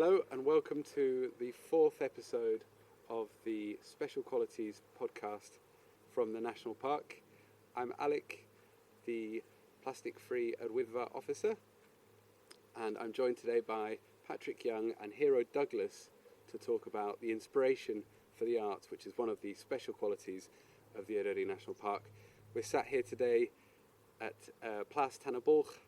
Hello and welcome to the fourth episode of the Special Qualities podcast from the National Park. I'm Alec, the plastic-free Rhifyn officer, and I'm joined today by Patrick Young and Hero Douglas to talk about the inspiration for the arts, which is one of the special qualities of the Eryri National Park. We're sat here today at Plas Tanabolch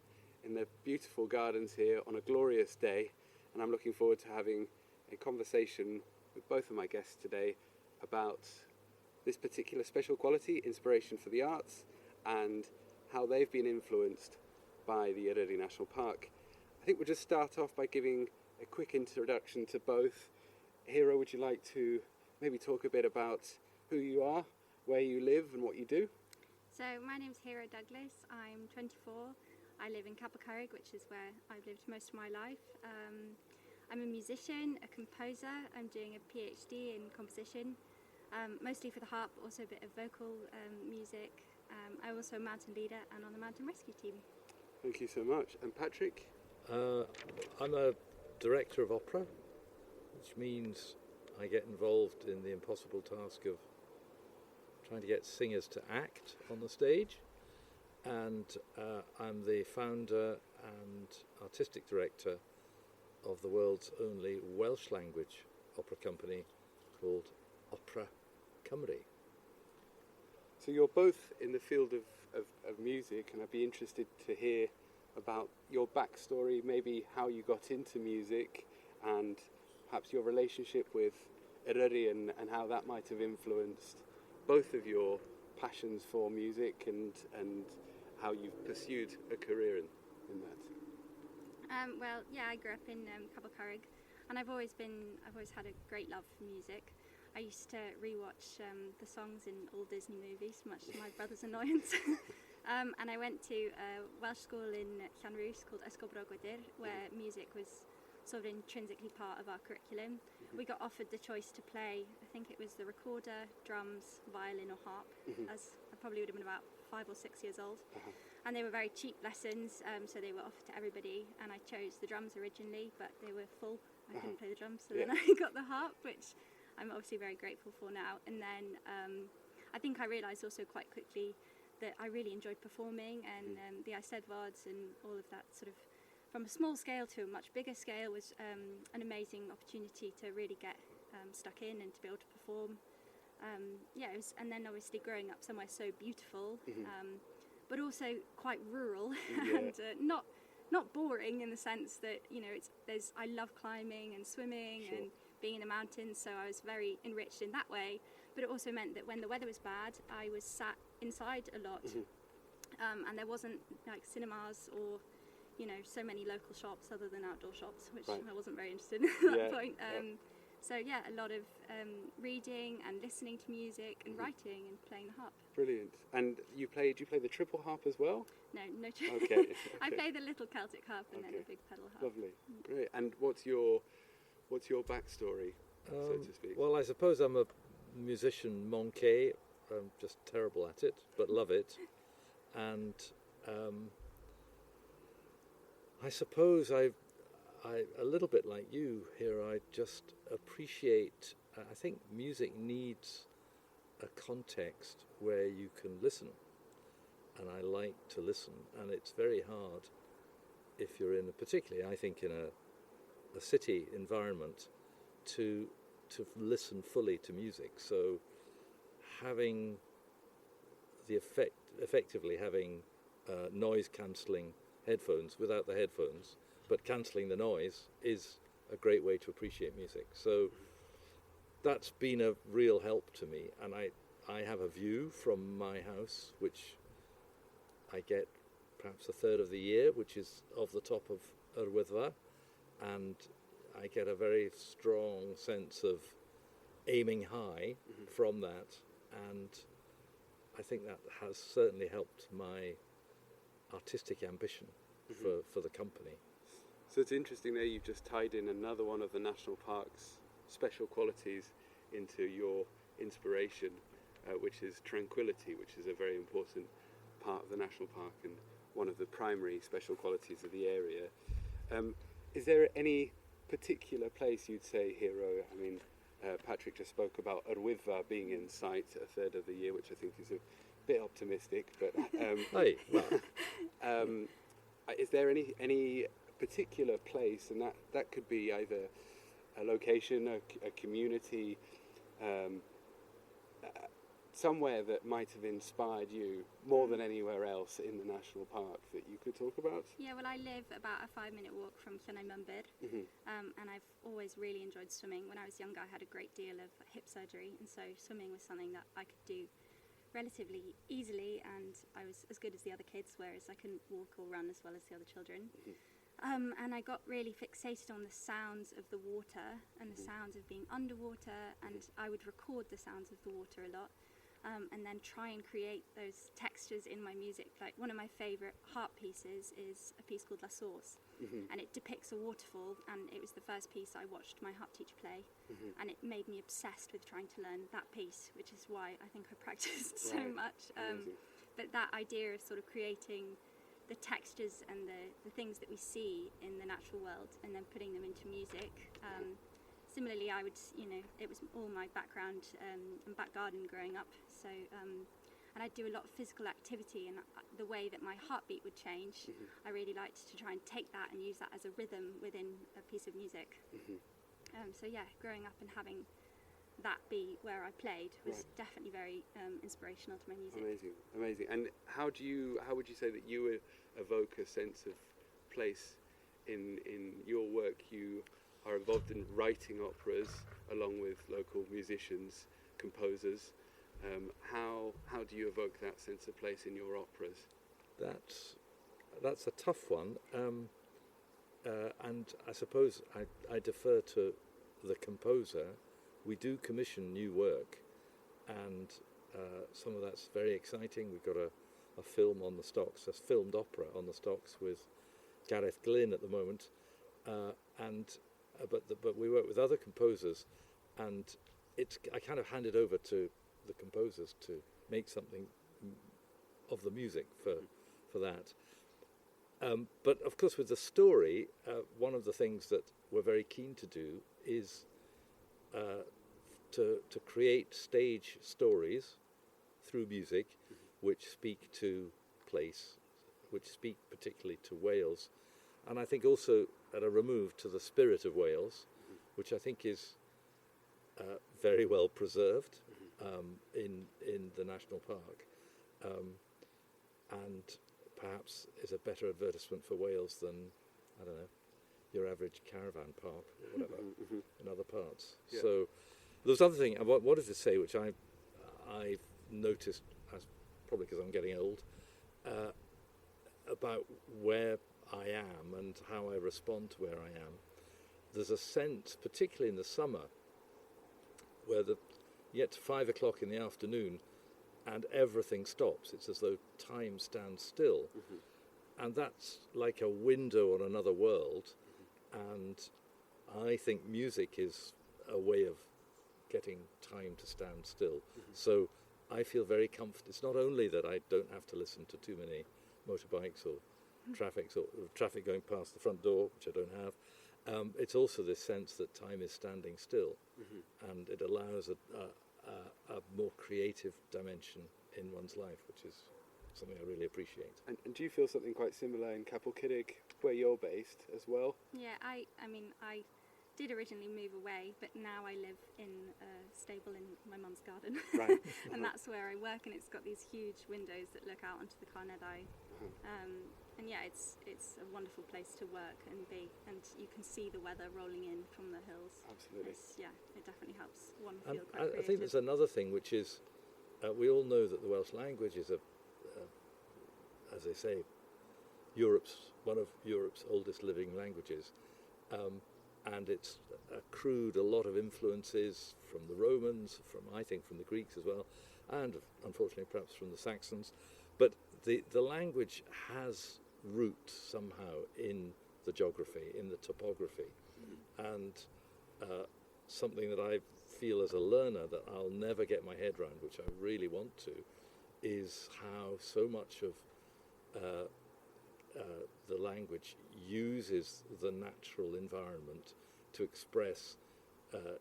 in the beautiful gardens here on a glorious day, and I'm looking forward to having a conversation with both of my guests today about this particular special quality, inspiration for the arts, and how they've been influenced by the Eryri National Park. I think we'll just start off by giving a quick introduction to both. Hero, would you like to maybe talk a bit about who you are, where you live and what you do? So my name's Hero Douglas, I'm 24, I live in Capelcarrig, which is where I've lived most of my life. I'm a musician, a composer, I'm doing a PhD in composition, mostly for the harp, but also a bit of vocal music. I'm also a mountain leader and on the mountain rescue team. Thank you so much. And Patrick? I'm a director of opera, which means I get involved in the impossible task of trying to get singers to act on the stage. And I'm the founder and artistic director of the world's only Welsh language opera company called Opera Cymru. So you're both in the field of music, and I'd be interested to hear about your backstory, maybe how you got into music, and perhaps your relationship with Eryri and how that might have influenced both of your passions for music and how you've pursued a career in that. I grew up in Capelcarrig, and I've always had a great love for music. I used to rewatch the songs in all Disney movies, much to my brother's annoyance. And I went to a Welsh school in Llanrwst called Ysbrydoliaeth, where music was sort of intrinsically part of our curriculum. We got offered the choice to play, I think it was the recorder, drums, violin or harp, as I probably would have been about 5 or 6 years old. And they were very cheap lessons, so they were offered to everybody, and I chose the drums originally, but they were full. I couldn't play the drums, so then I got the harp, which I'm obviously very grateful for now. And then I think I realised also quite quickly that I really enjoyed performing, and the Eisteddfods and all of that sort of, from a small scale to a much bigger scale, was an amazing opportunity to really get stuck in and to be able to perform. And then obviously growing up somewhere so beautiful, but also quite rural and not boring in the sense that, you know, I love climbing and swimming and being in the mountains, so I was very enriched in that way. But it also meant that when the weather was bad, I was sat inside a lot, and there wasn't like cinemas or, you know, so many local shops other than outdoor shops, which I wasn't very interested in at that point. So a lot of reading and listening to music and writing and playing the harp. Brilliant. And do you play the triple harp as well? No. Okay. I play the little Celtic harp and then a big pedal harp. Lovely. Great. And what's your backstory, so to speak? Well, I suppose I'm a musician manqué. I'm just terrible at it, but love it. And I suppose I a little bit like you here, I just appreciate, I think music needs a context where you can listen, and I like to listen, and it's very hard if you're particularly I think in a city environment to listen fully to music. So having effectively having noise cancelling headphones without the headphones, but cancelling the noise, is a great way to appreciate music. So that's been a real help to me, and I have a view from my house which I get perhaps a third of the year, which is of the top of Rhifyn, and I get a very strong sense of aiming high from that, and I think that has certainly helped my artistic ambition for the company. So it's interesting there you've just tied in another one of the National Park's special qualities into your inspiration, which is tranquility, which is a very important part of the National Park and one of the primary special qualities of the area. Is there any particular place you'd say hero? I mean, Patrick just spoke about Rhifyn being in sight a third of the year, which I think is a bit optimistic. But Hey, well, is there any particular place, and that could be either a location, a community, somewhere that might have inspired you more than anywhere else in the national park that you could talk about? Yeah, well, I live about a 5-minute walk from Llanymynbyd, and I've always really enjoyed swimming. When I was younger, I had a great deal of hip surgery, and so swimming was something that I could do relatively easily, and I was as good as the other kids, whereas I couldn't walk or run as well as the other children. And I got really fixated on the sounds of the water and the sounds of being underwater, and I would record the sounds of the water a lot. And then try and create those textures in my music. Like, one of my favourite harp pieces is a piece called La Source, and it depicts a waterfall, and it was the first piece I watched my harp teacher play, and it made me obsessed with trying to learn that piece, which is why I think I practiced so much. But that idea of sort of creating the textures and the things that we see in the natural world and then putting them into music. Similarly, I would, it was all my background and back garden growing up. So, and I'd do a lot of physical activity, and the way that my heartbeat would change, I really liked to try and take that and use that as a rhythm within a piece of music. So yeah, growing up and having that be where I played was definitely very inspirational to my music. Amazing. And how would you say that you evoke a sense of place in your work? You are involved in writing operas along with local musicians, composers. How do you evoke that sense of place in your operas? That's a tough one, and I suppose I defer to the composer. We do commission new work, and some of that's very exciting. We've got a film on the stocks, a filmed opera on the stocks with Gareth Glynn at the moment, but we work with other composers, and I kind of hand it over to the composers to make something of the music for that. But of course, with the story, one of the things that we're very keen to do is to create stage stories through music, which speak to place, which speak particularly to Wales, and I think also at a remove to the spirit of Wales, which I think is very well preserved in the national park, and perhaps is a better advertisement for Wales than, I don't know, your average caravan park or whatever in other parts. Yeah. So there's other thing I wanted to say, which I've noticed, probably because I'm getting old, about where I am and how I respond to where I am. There's a sense, particularly in the summer, where you get to 5 o'clock in the afternoon and everything stops. It's as though time stands still. And that's like a window on another world. And I think music is a way of getting time to stand still. So I feel very comfortable. It's not only that I don't have to listen to too many motorbikes or traffic going past the front door, which I don't have. It's also this sense that time is standing still, and it allows a more creative dimension in one's life, which is something I really appreciate. And do you feel something quite similar in Celfyddydau, where you're based as well? Yeah, I mean, I did originally move away, but now I live in a stable in my mum's garden. Right. And that's where I work, and it's got these huge windows that look out onto the Carneddau. And yeah, it's a wonderful place to work and be, and you can see the weather rolling in from the hills. Absolutely. It definitely helps one And feel quite creative. I think there's another thing, which is we all know that the Welsh language is as they say, one of Europe's oldest living languages, and it's accrued a lot of influences from the Romans, I think from the Greeks as well, and unfortunately perhaps from the Saxons. But the language has roots somehow in the geography, in the topography, and something that I feel as a learner that I'll never get my head around, which I really want to, is how so much of the language uses the natural environment to express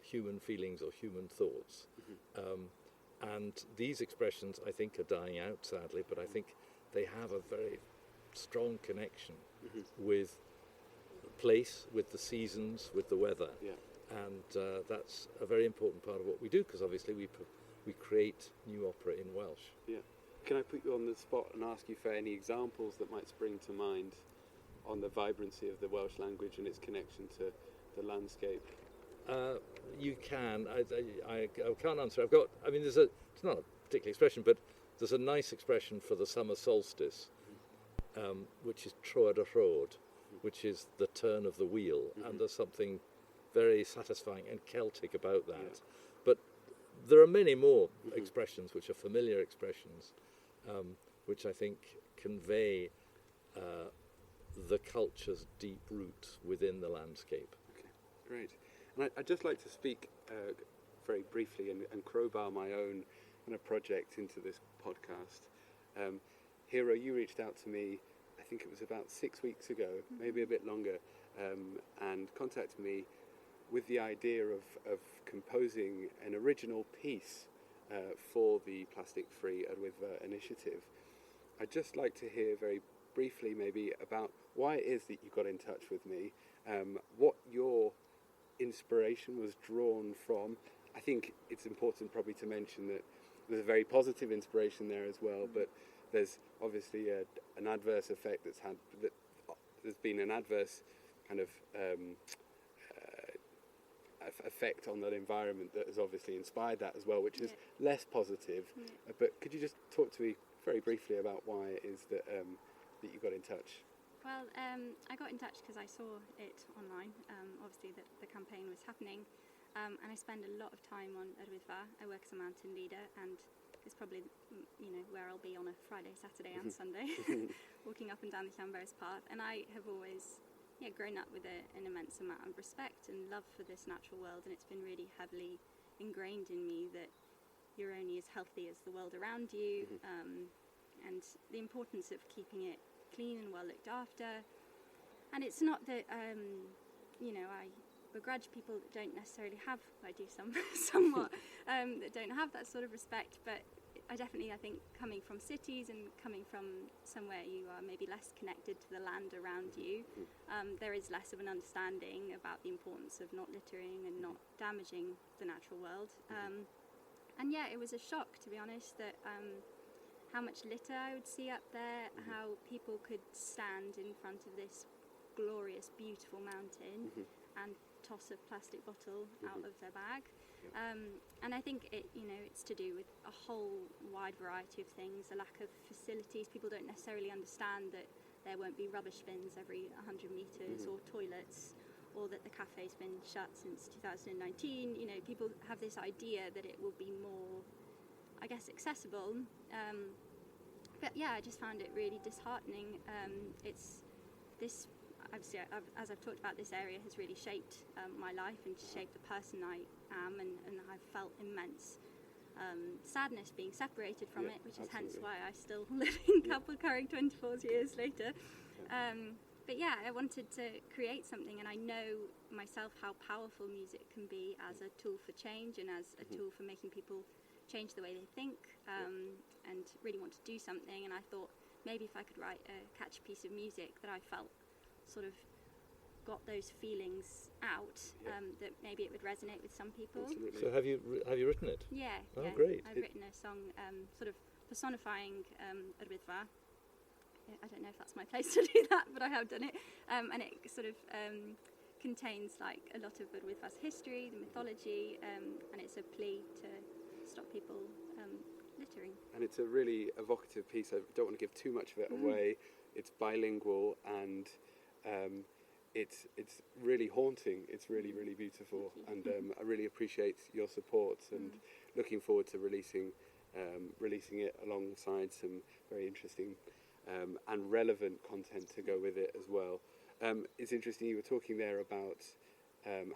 human feelings or human thoughts. And these expressions, I think, are dying out, sadly, but I think they have a very strong connection with the place, with the seasons, with the weather. And that's a very important part of what we do, because obviously we create new opera in Welsh. Can I put you on the spot and ask you for any examples that might spring to mind on the vibrancy of the Welsh language and its connection to the landscape? You can. I can't answer. It's not a particular expression, but there's a nice expression for the summer solstice, which is troad y rhod, which is the turn of the wheel, and there's something very satisfying and Celtic about that. But there are many more expressions which are familiar expressions, which I think convey the culture's deep roots within the landscape. Okay, great. And I'd just like to speak very briefly and crowbar my own kind of project into this podcast. Hero, you reached out to me, I think it was about 6 weeks ago, maybe a bit longer, and contacted me with the idea of composing an original piece for the Plastic Free Yrwyddfa initiative. I'd just like to hear very briefly maybe about why it is that you got in touch with me, what your inspiration was drawn from. I think it's important probably to mention that there's a very positive inspiration there as well, but there's obviously an adverse effect there's been an adverse kind of effect on that environment that has obviously inspired that as well, which is less positive. But could you just talk to me very briefly about why it is that that you got in touch? Well, I got in touch because I saw it online. Obviously, the campaign was happening, and I spend a lot of time on Yrwyddfa. I work as a mountain leader, and it's probably where I'll be on a Friday, Saturday, and Sunday, walking up and down the Llanberis path. And I have always grown up with an immense amount of respect and love for this natural world, and it's been really heavily ingrained in me that you're only as healthy as the world around you, and the importance of keeping it clean and well looked after. And it's not that I begrudge people that don't necessarily have, I do somewhat, that don't have that sort of respect, but I think coming from cities and coming from somewhere you are maybe less connected to the land around you, there is less of an understanding about the importance of not littering and not damaging the natural world. And it was a shock, to be honest, that how much litter I would see up there, how people could stand in front of this glorious, beautiful mountain and toss a plastic bottle out of their bag. And I think it's to do with a whole wide variety of things, a lack of facilities. People don't necessarily understand that there won't be rubbish bins every 100 metres or toilets, or that the cafe's been shut since 2019. People have this idea that it will be more, I guess, accessible. But I just found it really disheartening. It's this, obviously, as I've talked about, this area has really shaped my life and shaped the person I am, and I've felt immense sadness being separated from it, which is hence why I still live in Celfyddydau 24 years later. But I wanted to create something, and I know myself how powerful music can be as a tool for change and as a tool for making people change the way they think, and really want to do something. And I thought maybe if I could write a catchy piece of music that I felt sort of got those feelings out, that maybe it would resonate with some people. Absolutely. So have you written it? Yeah. Oh, great. I've written a song sort of personifying Yrwyddfa. I don't know if that's my place to do that, but I have done it. And it sort of contains like a lot of Yrwyddfa's history, the mythology, and it's a plea to stop people littering. And it's a really evocative piece. I don't want to give too much of it away. It's bilingual, and it's really haunting. It's really, really beautiful, and I really appreciate your support, and looking forward to releasing it alongside some very interesting and relevant content to go with it as well. It's interesting, you were talking there about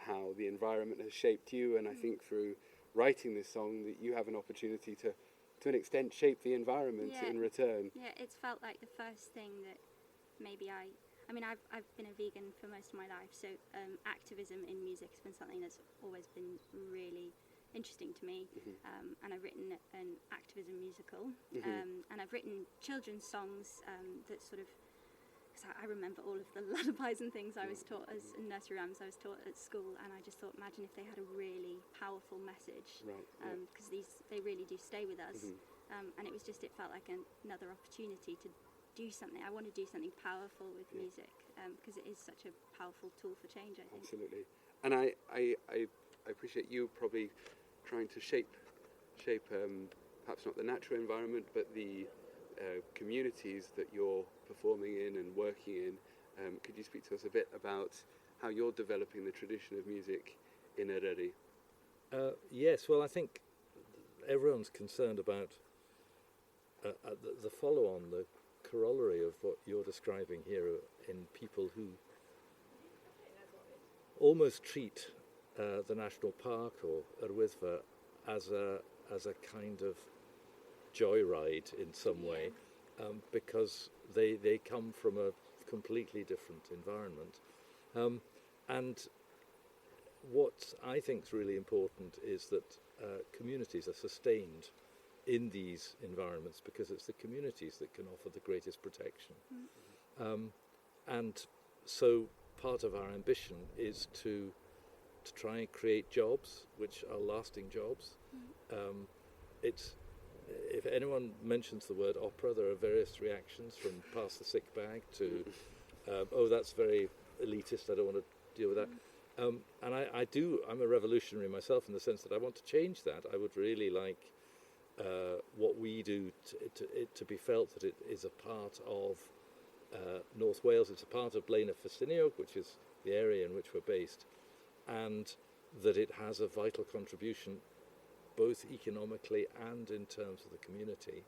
how the environment has shaped you, and I think through writing this song that you have an opportunity to an extent shape the environment in return. Yeah, it's felt like the first thing that maybe I I mean, I've been a vegan for most of my life, so activism in music has been something that's always been really interesting to me. And I've written an activism musical, and I've written children's songs that sort of, because I remember all of the lullabies and things I was taught as in nursery rhymes I was taught at school, and I just thought, imagine if they had a really powerful message, because they really do stay with us. And it felt like another opportunity to do something. I want to do something powerful with music, because it is such a powerful tool for change, I think. Absolutely. And I appreciate you probably trying to shape perhaps not the natural environment, but the communities that you're performing in and working in. Could you speak to us a bit about how you're developing the tradition of music in Eryri? Yes, well, I think everyone's concerned about the follow-on, the corollary of what you're describing here in people who almost treat the national park or Rhifyn as a kind of joyride in some way, because they come from a completely different environment. And what I think is really important is that communities are sustained in these environments, because it's the communities that can offer the greatest protection. And so part of our ambition is to try and create jobs which are lasting jobs. If anyone mentions the word opera, there are various reactions, from pass the sick bag to oh, that's very elitist, I don't want to deal with that. And I'm a revolutionary myself, in the sense that I want to change that. I would really like what we do to be felt that it is a part of North Wales, it's a part of Blaenau Ffestiniog, which is the area in which we're based, and that it has a vital contribution both economically and in terms of the community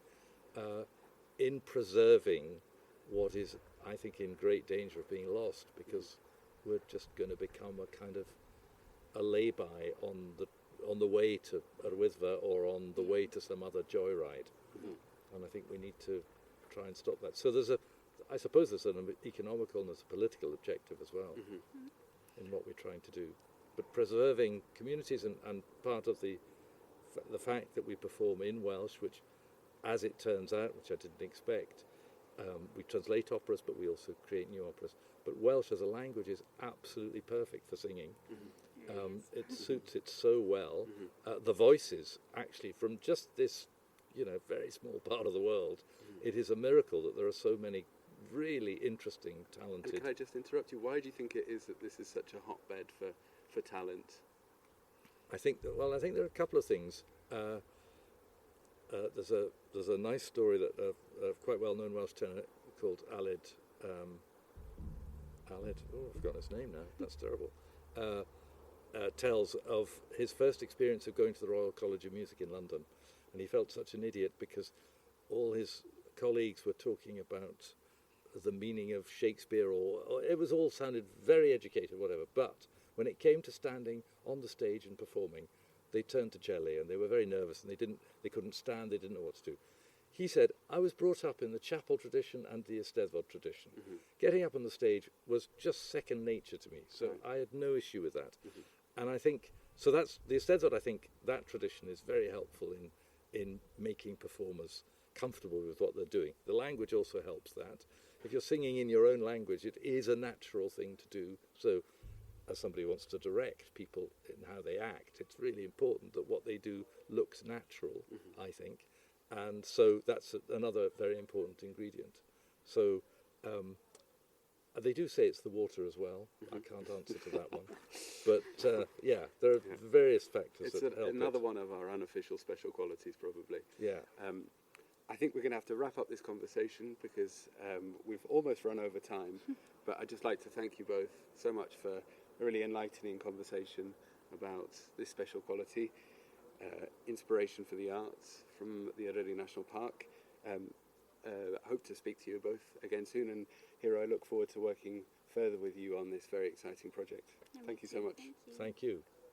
in preserving what is, I think, in great danger of being lost, because we're just going to become a kind of a lay-by on the way to Rhifyn or on the way to some other joyride. And I think we need to try and stop that. So I suppose there's an economical and there's a political objective as well in what we're trying to do. But preserving communities and part of the fact that we perform in Welsh, which, as it turns out, which I didn't expect, we translate operas, but we also create new operas. But Welsh as a language is absolutely perfect for singing. It suits it so well. The voices, actually, from just this, very small part of the world, it is a miracle that there are so many really interesting, talented... And can I just interrupt you? Why do you think it is that this is such a hotbed for talent? I think there are a couple of things. There's a nice story that a quite well-known Welsh tenor called Aled, I've forgotten his name now, that's terrible, tells of his first experience of going to the Royal College of Music in London. And he felt such an idiot because all his colleagues were talking about the meaning of Shakespeare, or it was all sounded very educated, whatever. But when it came to standing on the stage and performing, they turned to jelly, and they were very nervous, and they couldn't stand, they didn't know what to do. He said, I was brought up in the chapel tradition and the Eisteddfod tradition. Getting up on the stage was just second nature to me, so I had no issue with that. And I think, so that's the Eisteddfod. I think that tradition is very helpful in making performers comfortable with what they're doing. The language also helps that. If you're singing in your own language, it is a natural thing to do. So as somebody wants to direct people in how they act, it's really important that what they do looks natural, I think. And so that's another very important ingredient. So they do say it's the water as well. I can't answer to that one. But there are various factors that help. It's another one of our unofficial special qualities, probably. Yeah. I think we're going to have to wrap up this conversation because we've almost run over time. But I'd just like to thank you both so much for a really enlightening conversation about this special quality. Inspiration for the arts from the Eryri National Park. I hope to speak to you both again soon, and here I look forward to working further with you on this very exciting project. Thank you so much. Thank you.